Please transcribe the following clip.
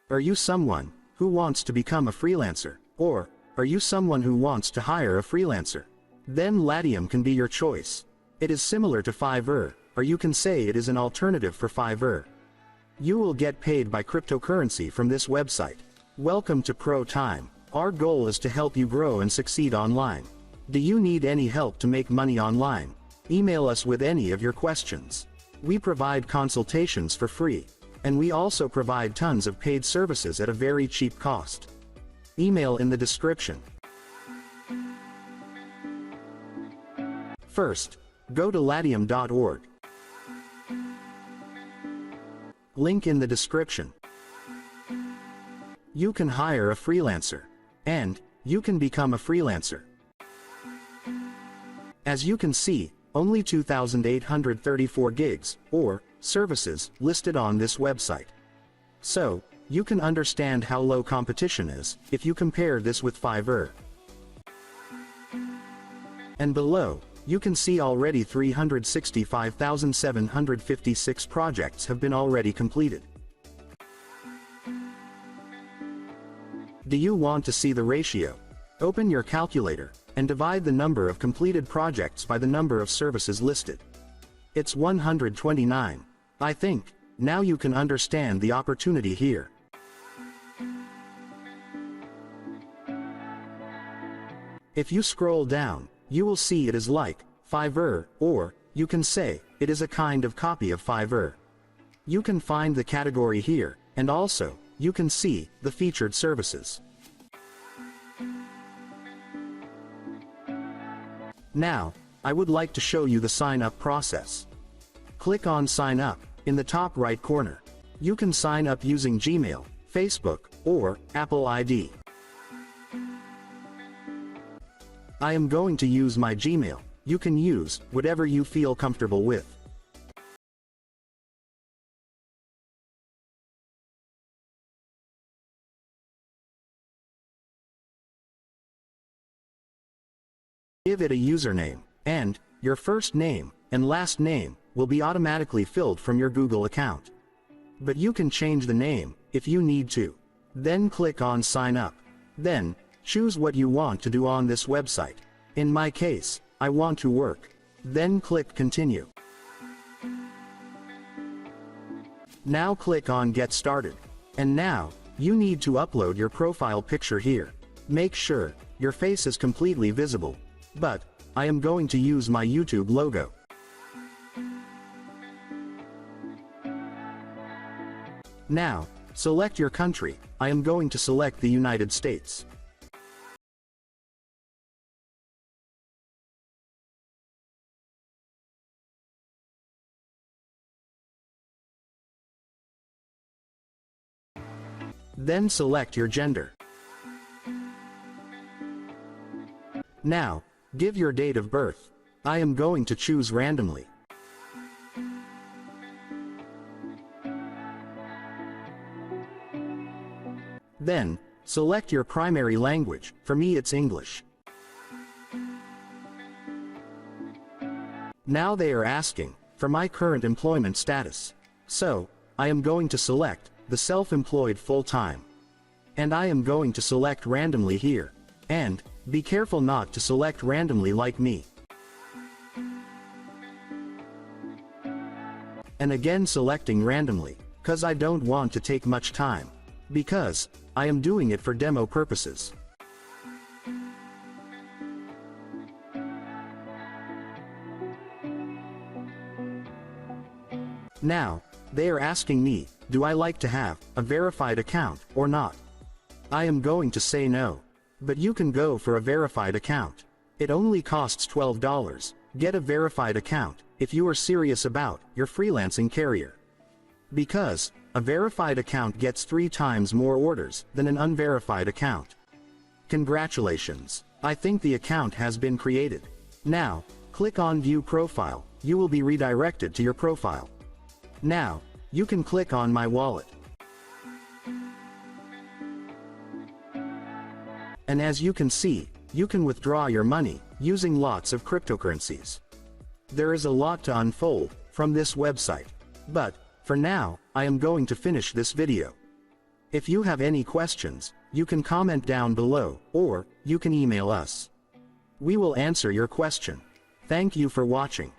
Are you someone who wants to become a freelancer? Or are you someone who wants to hire a freelancer? Then Latium can be your choice. It is similar to Fiverr, or you can say it is an alternative for Fiverr. You will get paid by cryptocurrency from this website. Welcome to Pro Time. Our goal is to help you grow and succeed online. Do you need any help to make money online? Email us with any of your questions. We provide consultations for free. And we also provide tons of paid services at a very cheap cost. Email in the description. First, go to latium.org. Link in the description. You can hire a freelancer. And you can become a freelancer. As you can see, only 2,834 gigs, or services, listed on this website. So, you can understand how low competition is, if you compare this with Fiverr. And below, you can see already 365,756 projects have been already completed. Do you want to see the ratio? Open your calculator, and divide the number of completed projects by the number of services listed. It's 129. I think, now you can understand the opportunity here. If you scroll down, you will see it is like Fiverr, or you can say it is a kind of copy of Fiverr. You can find the category here, and also, you can see the featured services. Now, I would like to show you the sign up process. Click on Sign Up in the top right corner. You can sign up using Gmail, Facebook, or Apple ID. I am going to use my Gmail. You can use whatever you feel comfortable with. Give it a username, and your first name and last name will be automatically filled from your Google account. But you can change the name if you need to. Then click on Sign Up. Then, choose what you want to do on this website. In my case, I want to work. Then click Continue. Now click on Get Started. And now, you need to upload your profile picture here. Make sure your face is completely visible. But, I am going to use my YouTube logo. Now, select your country. I am going to select the United States. Then select your gender. Now, give your date of birth. I am going to choose randomly. Then, select your primary language. For me it's English. Now they are asking for my current employment status. So, I am going to select the self-employed full-time. And I am going to select randomly here. And, be careful not to select randomly like me. And again selecting randomly, cause I don't want to take much time. Because, I am doing it for demo purposes. Now, they are asking me, do I like to have a verified account or not? I am going to say no. But you can go for a verified account. It only costs $12. Get a verified account if you are serious about your freelancing career. Because a verified account gets 3 times more orders than an unverified account. Congratulations. I think the account has been created. Now, click on View Profile. You will be redirected to your profile. Now, you can click on My Wallet. And as you can see, you can withdraw your money using lots of cryptocurrencies. There is a lot to unfold from this website. But, for now, I am going to finish this video. If you have any questions, you can comment down below, or you can email us. We will answer your question. Thank you for watching.